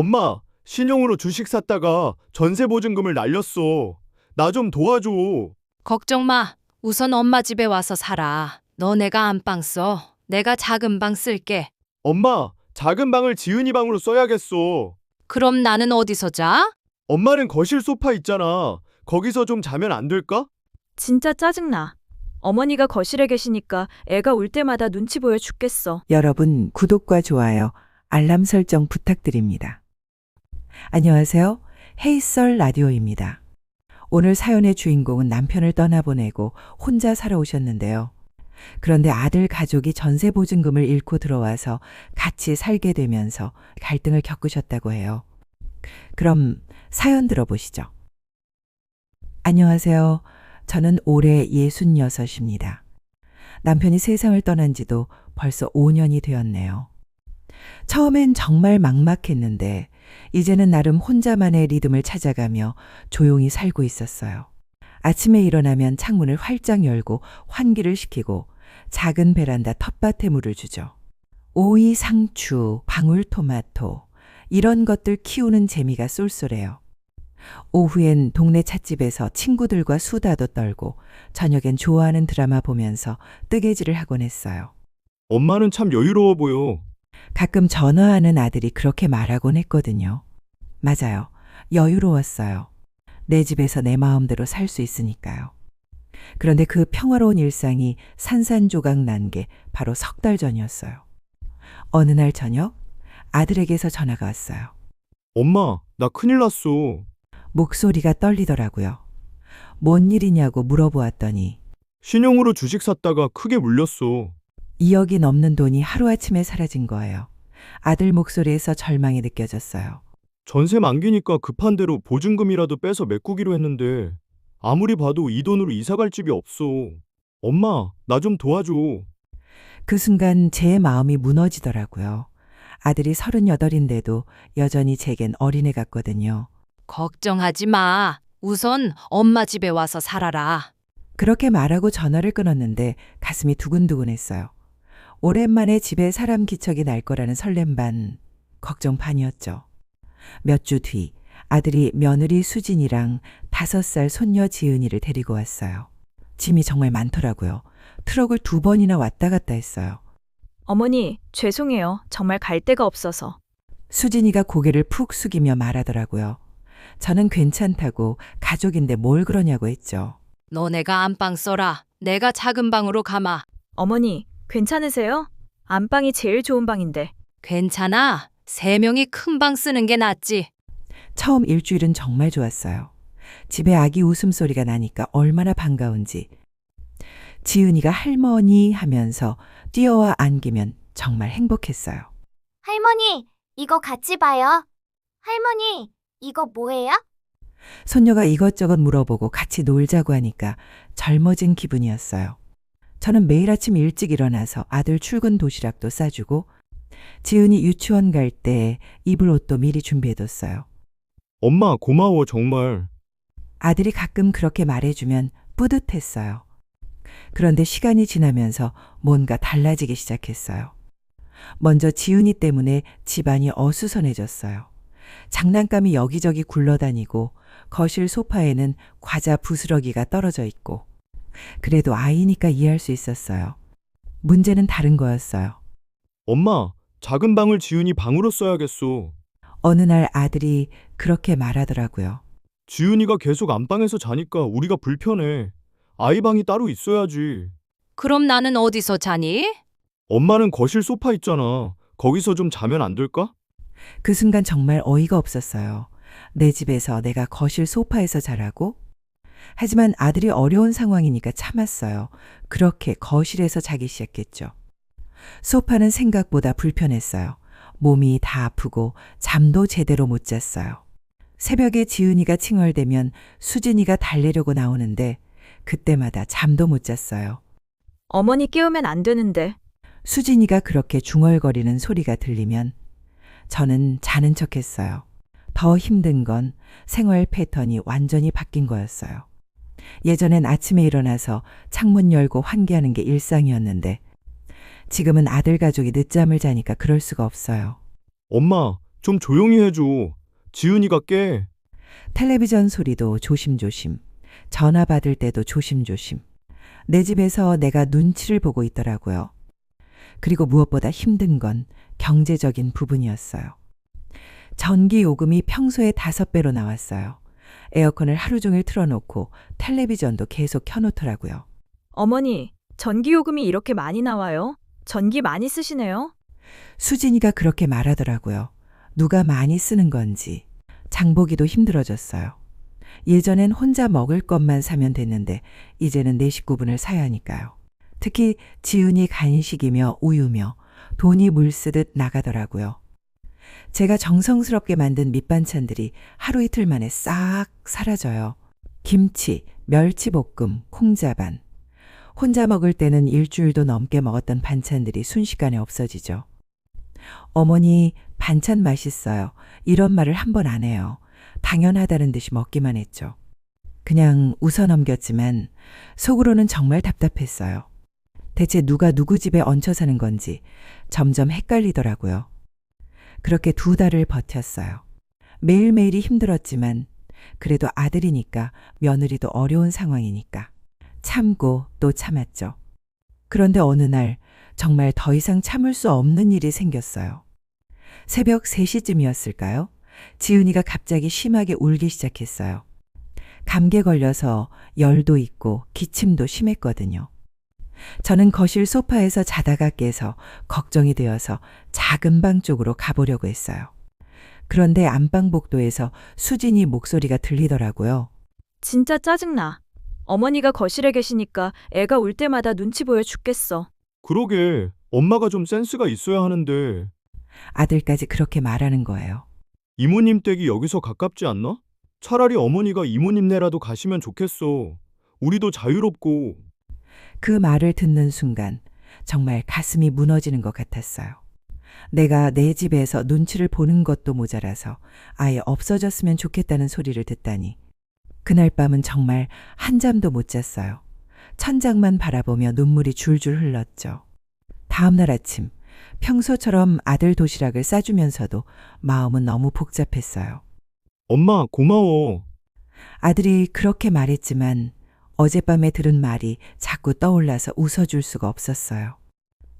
엄마, 신용으로 주식 샀다가 전세 보증금을 날렸어. 나 좀 도와줘. 걱정 마. 우선 엄마 집에 와서 살아. 너네가 안방 써. 내가 작은 방 쓸게. 엄마, 작은 방을 지은이 방으로 써야겠어. 그럼 나는 어디서 자? 엄마는 거실 소파 있잖아. 거기서 좀 자면 안 될까? 진짜 짜증나. 어머니가 거실에 계시니까 애가 울 때마다 눈치 보여 죽겠어. 여러분 구독과 좋아요, 알람 설정 부탁드립니다. 안녕하세요. 헤이썰 라디오입니다. 오늘 사연의 주인공은 남편을 떠나보내고 혼자 살아오셨는데요. 그런데 아들 가족이 전세 보증금을 잃고 들어와서 같이 살게 되면서 갈등을 겪으셨다고 해요. 그럼 사연 들어보시죠. 안녕하세요. 저는 올해 66입니다. 남편이 세상을 떠난 지도 벌써 5년이 되었네요. 처음엔 정말 막막했는데 이제는 나름 혼자만의 리듬을 찾아가며 조용히 살고 있었어요. 아침에 일어나면 창문을 활짝 열고 환기를 시키고 작은 베란다 텃밭에 물을 주죠. 오이, 상추, 방울토마토 이런 것들 키우는 재미가 쏠쏠해요. 오후엔 동네 찻집에서 친구들과 수다도 떨고 저녁엔 좋아하는 드라마 보면서 뜨개질을 하곤 했어요. 엄마는 참 여유로워 보여. 가끔 전화하는 아들이 그렇게 말하곤 했거든요. 맞아요. 여유로웠어요. 내 집에서 내 마음대로 살 수 있으니까요. 그런데 그 평화로운 일상이 산산조각 난 게 바로 석 달 전이었어요. 어느 날 저녁 아들에게서 전화가 왔어요. 엄마, 나 큰일 났어. 목소리가 떨리더라고요. 뭔 일이냐고 물어보았더니 신용으로 주식 샀다가 크게 물렸어. 2억이 넘는 돈이 하루아침에 사라진 거예요. 아들 목소리에서 절망이 느껴졌어요. 전세 만기니까 급한 대로 보증금이라도 빼서 메꾸기로 했는데 아무리 봐도 이 돈으로 이사 갈 집이 없어. 엄마, 나 좀 도와줘. 그 순간 제 마음이 무너지더라고요. 아들이 38인데도 여전히 제겐 어린애 같거든요. 걱정하지 마. 우선 엄마 집에 와서 살아라. 그렇게 말하고 전화를 끊었는데 가슴이 두근두근했어요. 오랜만에 집에 사람 기척이 날 거라는 설렘 반, 걱정 반이었죠. 몇 주 뒤 아들이 며느리 수진이랑 5살 손녀 지은이를 데리고 왔어요. 짐이 정말 많더라고요. 트럭을 2번이나 왔다 갔다 했어요. 어머니, 죄송해요. 정말 갈 데가 없어서. 수진이가 고개를 푹 숙이며 말하더라고요. 저는 괜찮다고 가족인데 뭘 그러냐고 했죠. 너네가 안방 써라. 내가 작은 방으로 가마. 어머니, 괜찮으세요? 안방이 제일 좋은 방인데. 괜찮아. 3명이 큰 방 쓰는 게 낫지. 처음 일주일은 정말 좋았어요. 집에 아기 웃음소리가 나니까 얼마나 반가운지. 지은이가 할머니 하면서 뛰어와 안기면 정말 행복했어요. 할머니, 이거 같이 봐요. 할머니, 이거 뭐예요? 손녀가 이것저것 물어보고 같이 놀자고 하니까 젊어진 기분이었어요. 저는 매일 아침 일찍 일어나서 아들 출근 도시락도 싸주고 지은이 유치원 갈 때 입을 옷도 미리 준비해뒀어요. 엄마, 고마워, 정말. 아들이 가끔 그렇게 말해주면 뿌듯했어요. 그런데 시간이 지나면서 뭔가 달라지기 시작했어요. 먼저 지은이 때문에 집안이 어수선해졌어요. 장난감이 여기저기 굴러다니고 거실 소파에는 과자 부스러기가 떨어져 있고 그래도 아이니까 이해할 수 있었어요. 문제는 다른 거였어요. 엄마, 작은 방을 지은이 방으로 써야겠어. 어느 날 아들이 그렇게 말하더라고요. 지은이가 계속 안방에서 자니까 우리가 불편해. 아이 방이 따로 있어야지. 그럼 나는 어디서 자니? 엄마는 거실 소파 있잖아. 거기서 좀 자면 안 될까? 그 순간 정말 어이가 없었어요. 내 집에서 내가 거실 소파에서 자라고? 하지만 아들이 어려운 상황이니까 참았어요. 그렇게 거실에서 자기 시작했죠. 소파는 생각보다 불편했어요. 몸이 다 아프고 잠도 제대로 못 잤어요. 새벽에 지은이가 칭얼대면 수진이가 달래려고 나오는데 그때마다 잠도 못 잤어요. 어머니 깨우면 안 되는데. 수진이가 그렇게 중얼거리는 소리가 들리면 저는 자는 척했어요. 더 힘든 건 생활 패턴이 완전히 바뀐 거였어요. 예전엔 아침에 일어나서 창문 열고 환기하는 게 일상이었는데 지금은 아들 가족이 늦잠을 자니까 그럴 수가 없어요. 엄마, 좀 조용히 해줘. 지은이가 깨. 텔레비전 소리도 조심조심, 전화 받을 때도 조심조심. 내 집에서 내가 눈치를 보고 있더라고요. 그리고 무엇보다 힘든 건 경제적인 부분이었어요. 전기 요금이 평소의 5배로 나왔어요. 에어컨을 하루 종일 틀어놓고 텔레비전도 계속 켜놓더라고요. 어머니, 전기요금이 이렇게 많이 나와요? 전기 많이 쓰시네요? 수진이가 그렇게 말하더라고요. 누가 많이 쓰는 건지. 장보기도 힘들어졌어요. 예전엔 혼자 먹을 것만 사면 됐는데 이제는 내 식구분을 사야 하니까요. 특히 지은이 간식이며 우유며 돈이 물쓰듯 나가더라고요. 제가 정성스럽게 만든 밑반찬들이 하루 이틀 만에 싹 사라져요. 김치, 멸치볶음, 콩자반. 혼자 먹을 때는 일주일도 넘게 먹었던 반찬들이 순식간에 없어지죠. 어머니, 반찬 맛있어요. 이런 말을 한 번 안 해요. 당연하다는 듯이 먹기만 했죠. 그냥 웃어 넘겼지만 속으로는 정말 답답했어요. 대체 누가 누구 집에 얹혀 사는 건지 점점 헷갈리더라고요. 그렇게 2달을 버텼어요. 매일매일이 힘들었지만 그래도 아들이니까 며느리도 어려운 상황이니까 참고 또 참았죠. 그런데 어느 날 정말 더 이상 참을 수 없는 일이 생겼어요. 새벽 3시쯤이었을까요? 지은이가 갑자기 심하게 울기 시작했어요. 감기에 걸려서 열도 있고 기침도 심했거든요. 저는 거실 소파에서 자다가 깨서 걱정이 되어서 작은 방 쪽으로 가보려고 했어요. 그런데 안방 복도에서 수진이 목소리가 들리더라고요. 진짜 짜증나. 어머니가 거실에 계시니까 애가 울 때마다 눈치 보여 죽겠어. 그러게, 엄마가 좀 센스가 있어야 하는데. 아들까지 그렇게 말하는 거예요. 이모님 댁이 여기서 가깝지 않나? 차라리 어머니가 이모님네라도 가시면 좋겠어. 우리도 자유롭고. 그 말을 듣는 순간 정말 가슴이 무너지는 것 같았어요. 내가 내 집에서 눈치를 보는 것도 모자라서 아예 없어졌으면 좋겠다는 소리를 듣다니. 그날 밤은 정말 한잠도 못 잤어요. 천장만 바라보며 눈물이 줄줄 흘렀죠. 다음 날 아침, 평소처럼 아들 도시락을 싸주면서도 마음은 너무 복잡했어요. 엄마, 고마워. 아들이 그렇게 말했지만 어젯밤에 들은 말이 자꾸 떠올라서 웃어줄 수가 없었어요.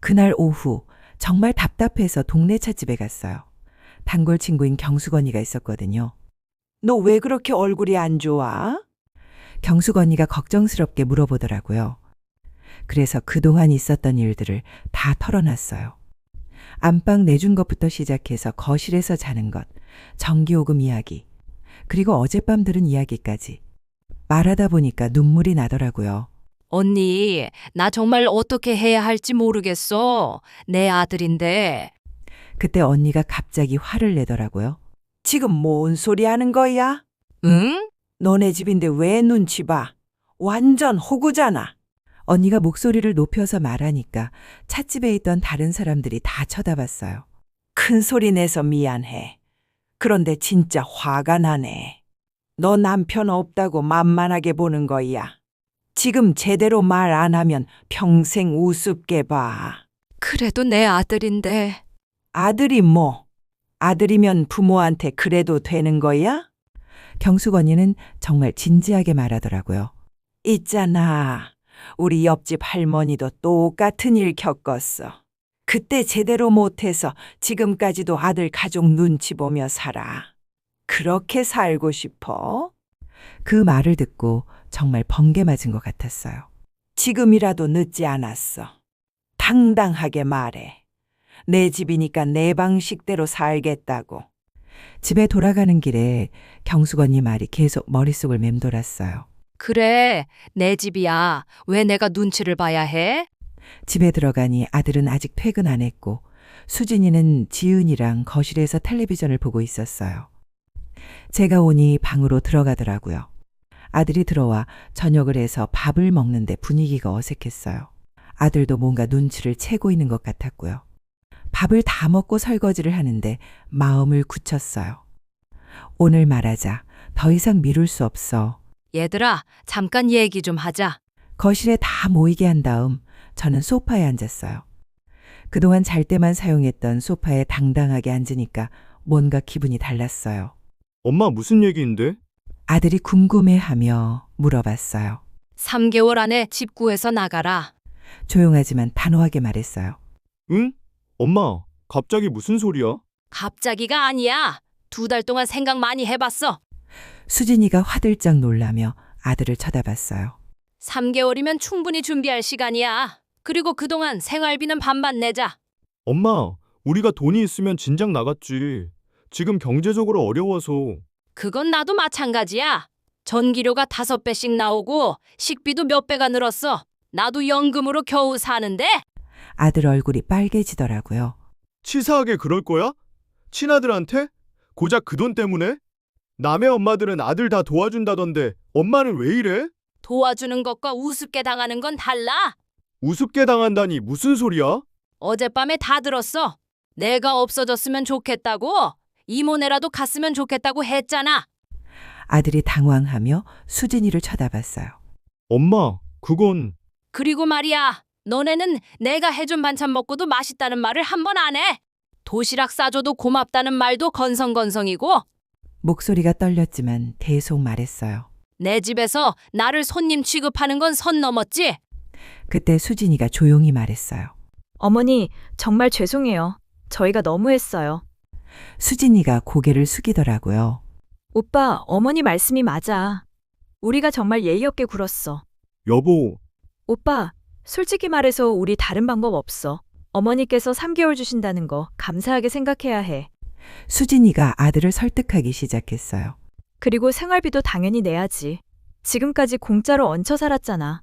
그날 오후 정말 답답해서 동네 찻집에 갔어요. 단골 친구인 경숙 언니가 있었거든요. 너 왜 그렇게 얼굴이 안 좋아? 경숙 언니가 걱정스럽게 물어보더라고요. 그래서 그동안 있었던 일들을 다 털어놨어요. 안방 내준 것부터 시작해서 거실에서 자는 것, 전기요금 이야기, 그리고 어젯밤 들은 이야기까지. 말하다 보니까 눈물이 나더라고요. 언니, 나 정말 어떻게 해야 할지 모르겠어. 내 아들인데. 그때 언니가 갑자기 화를 내더라고요. 지금 뭔 소리 하는 거야? 응? 너네 집인데 왜 눈치 봐? 완전 호구잖아. 언니가 목소리를 높여서 말하니까 찻집에 있던 다른 사람들이 다 쳐다봤어요. 큰 소리 내서 미안해. 그런데 진짜 화가 나네. 너 남편 없다고 만만하게 보는 거야. 지금 제대로 말 안 하면 평생 우습게 봐. 그래도 내 아들인데. 아들이 뭐? 아들이면 부모한테 그래도 되는 거야? 경숙 언니는 정말 진지하게 말하더라고요. 있잖아. 우리 옆집 할머니도 똑같은 일 겪었어. 그때 제대로 못해서 지금까지도 아들 가족 눈치 보며 살아. 그렇게 살고 싶어? 그 말을 듣고 정말 번개 맞은 것 같았어요. 지금이라도 늦지 않았어. 당당하게 말해. 내 집이니까 내 방식대로 살겠다고. 집에 돌아가는 길에 경숙 언니 말이 계속 머릿속을 맴돌았어요. 그래, 내 집이야. 왜 내가 눈치를 봐야 해? 집에 들어가니 아들은 아직 퇴근 안 했고 수진이는 지은이랑 거실에서 텔레비전을 보고 있었어요. 제가 오니 방으로 들어가더라고요. 아들이 들어와 저녁을 해서 밥을 먹는데 분위기가 어색했어요. 아들도 뭔가 눈치를 채고 있는 것 같았고요. 밥을 다 먹고 설거지를 하는데 마음을 굳혔어요. 오늘 말하자. 더 이상 미룰 수 없어. 얘들아, 잠깐 얘기 좀 하자. 거실에 다 모이게 한 다음 저는 소파에 앉았어요. 그동안 잘 때만 사용했던 소파에 당당하게 앉으니까 뭔가 기분이 달랐어요. 엄마 무슨 얘기인데? 아들이 궁금해하며 물어봤어요. 3개월 안에 집 구해서 나가라. 조용하지만 단호하게 말했어요. 응? 엄마, 갑자기 무슨 소리야? 갑자기가 아니야. 2달 동안 생각 많이 해봤어. 수진이가 화들짝 놀라며 아들을 쳐다봤어요. 3개월이면 충분히 준비할 시간이야. 그리고 그동안 생활비는 반반 내자. 엄마, 우리가 돈이 있으면 진작 나갔지. 지금 경제적으로 어려워서. 그건 나도 마찬가지야. 전기료가 5배씩 나오고 식비도 몇 배가 늘었어. 나도 연금으로 겨우 사는데? 아들 얼굴이 빨개지더라고요. 치사하게 그럴 거야? 친아들한테? 고작 그 돈 때문에? 남의 엄마들은 아들 다 도와준다던데 엄마는 왜 이래? 도와주는 것과 우습게 당하는 건 달라. 우습게 당한다니 무슨 소리야? 어젯밤에 다 들었어. 내가 없어졌으면 좋겠다고. 이모네라도 갔으면 좋겠다고 했잖아. 아들이 당황하며 수진이를 쳐다봤어요. 엄마, 그건 그리고 말이야. 너네는 내가 해준 반찬 먹고도 맛있다는 말을 한 번 안 해. 도시락 싸줘도 고맙다는 말도 건성건성이고 목소리가 떨렸지만 계속 말했어요. 내 집에서 나를 손님 취급하는 건 선 넘었지? 그때 수진이가 조용히 말했어요. 어머니, 정말 죄송해요. 저희가 너무했어요. 수진이가 고개를 숙이더라고요. 오빠, 어머니 말씀이 맞아. 우리가 정말 예의 없게 굴었어. 여보, 오빠, 솔직히 말해서 우리 다른 방법 없어. 어머니께서 3개월 주신다는 거 감사하게 생각해야 해. 수진이가 아들을 설득하기 시작했어요. 그리고 생활비도 당연히 내야지. 지금까지 공짜로 얹혀 살았잖아.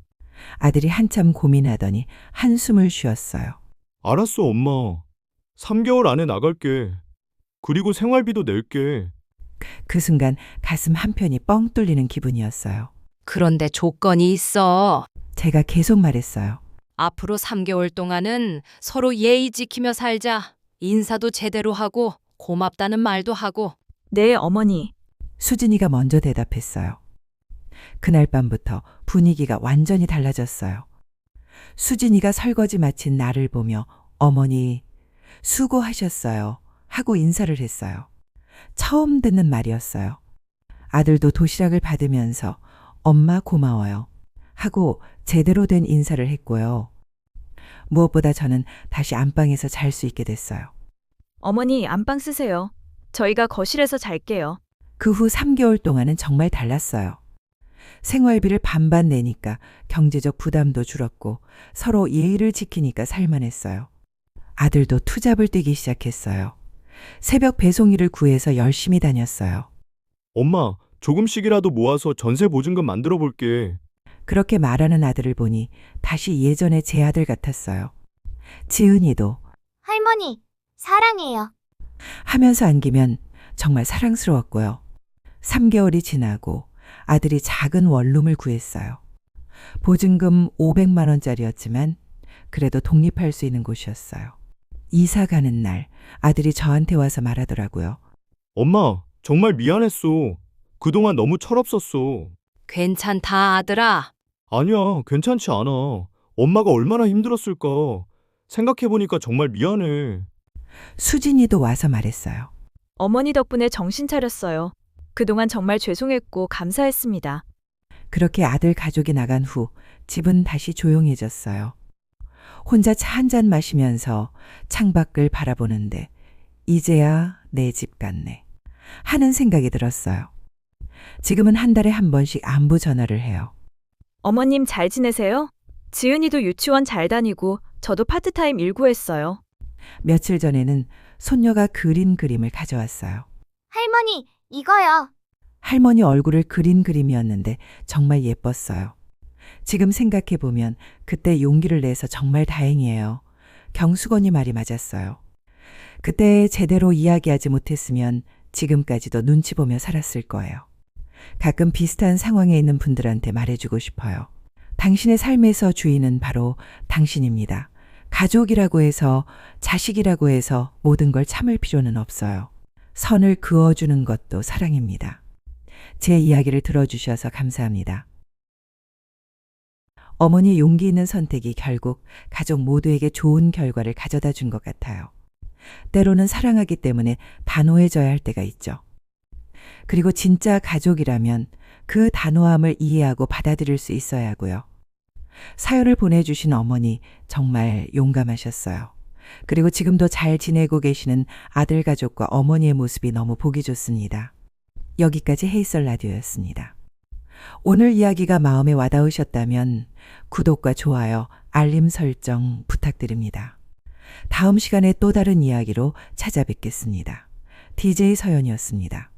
아들이 한참 고민하더니 한숨을 쉬었어요. 알았어, 엄마. 3개월 안에 나갈게. 그리고 생활비도 낼게. 그 순간 가슴 한편이 뻥 뚫리는 기분이었어요. 그런데 조건이 있어. 제가 계속 말했어요. 앞으로 3개월 동안은 서로 예의 지키며 살자. 인사도 제대로 하고 고맙다는 말도 하고. 네, 어머니. 수진이가 먼저 대답했어요. 그날 밤부터 분위기가 완전히 달라졌어요. 수진이가 설거지 마친 나를 보며 어머니 수고하셨어요 하고 인사를 했어요. 처음 듣는 말이었어요. 아들도 도시락을 받으면서 엄마 고마워요 하고 제대로 된 인사를 했고요. 무엇보다 저는 다시 안방에서 잘 수 있게 됐어요. 어머니, 안방 쓰세요. 저희가 거실에서 잘게요. 그 후 3개월 동안은 정말 달랐어요. 생활비를 반반 내니까 경제적 부담도 줄었고 서로 예의를 지키니까 살만했어요. 아들도 투잡을 뛰기 시작했어요. 새벽 배송일을 구해서 열심히 다녔어요. 엄마, 조금씩이라도 모아서 전세 보증금 만들어 볼게. 그렇게 말하는 아들을 보니 다시 예전의 제 아들 같았어요. 지은이도 할머니, 사랑해요. 하면서 안기면 정말 사랑스러웠고요. 3개월이 지나고 아들이 작은 원룸을 구했어요. 보증금 500만 원짜리였지만 그래도 독립할 수 있는 곳이었어요. 이사 가는 날 아들이 저한테 와서 말하더라고요. 엄마, 정말 미안했어. 그동안 너무 철없었어. 괜찮다, 아들아. 아니야, 괜찮지 않아. 엄마가 얼마나 힘들었을까. 생각해보니까 정말 미안해. 수진이도 와서 말했어요. 어머니 덕분에 정신 차렸어요. 그동안 정말 죄송했고 감사했습니다. 그렇게 아들 가족이 나간 후 집은 다시 조용해졌어요. 혼자 차 한 잔 마시면서 창밖을 바라보는데 이제야 내 집 같네 하는 생각이 들었어요. 지금은 한 달에 한 번씩 안부 전화를 해요. 어머님 잘 지내세요? 지은이도 유치원 잘 다니고 저도 파트타임 일 구했어요. 며칠 전에는 손녀가 그린 그림을 가져왔어요. 할머니, 이거요. 할머니 얼굴을 그린 그림이었는데 정말 예뻤어요. 지금 생각해보면 그때 용기를 내서 정말 다행이에요. 경수건이 말이 맞았어요. 그때 제대로 이야기하지 못했으면 지금까지도 눈치 보며 살았을 거예요. 가끔 비슷한 상황에 있는 분들한테 말해주고 싶어요. 당신의 삶에서 주인은 바로 당신입니다. 가족이라고 해서, 자식이라고 해서 모든 걸 참을 필요는 없어요. 선을 그어주는 것도 사랑입니다. 제 이야기를 들어주셔서 감사합니다. 어머니 용기 있는 선택이 결국 가족 모두에게 좋은 결과를 가져다 준 것 같아요. 때로는 사랑하기 때문에 단호해져야 할 때가 있죠. 그리고 진짜 가족이라면 그 단호함을 이해하고 받아들일 수 있어야 하고요. 사연을 보내주신 어머니 정말 용감하셨어요. 그리고 지금도 잘 지내고 계시는 아들 가족과 어머니의 모습이 너무 보기 좋습니다. 여기까지 헤이설 라디오였습니다. 오늘 이야기가 마음에 와닿으셨다면 구독과 좋아요, 알림 설정 부탁드립니다. 다음 시간에 또 다른 이야기로 찾아뵙겠습니다. DJ 서연이었습니다.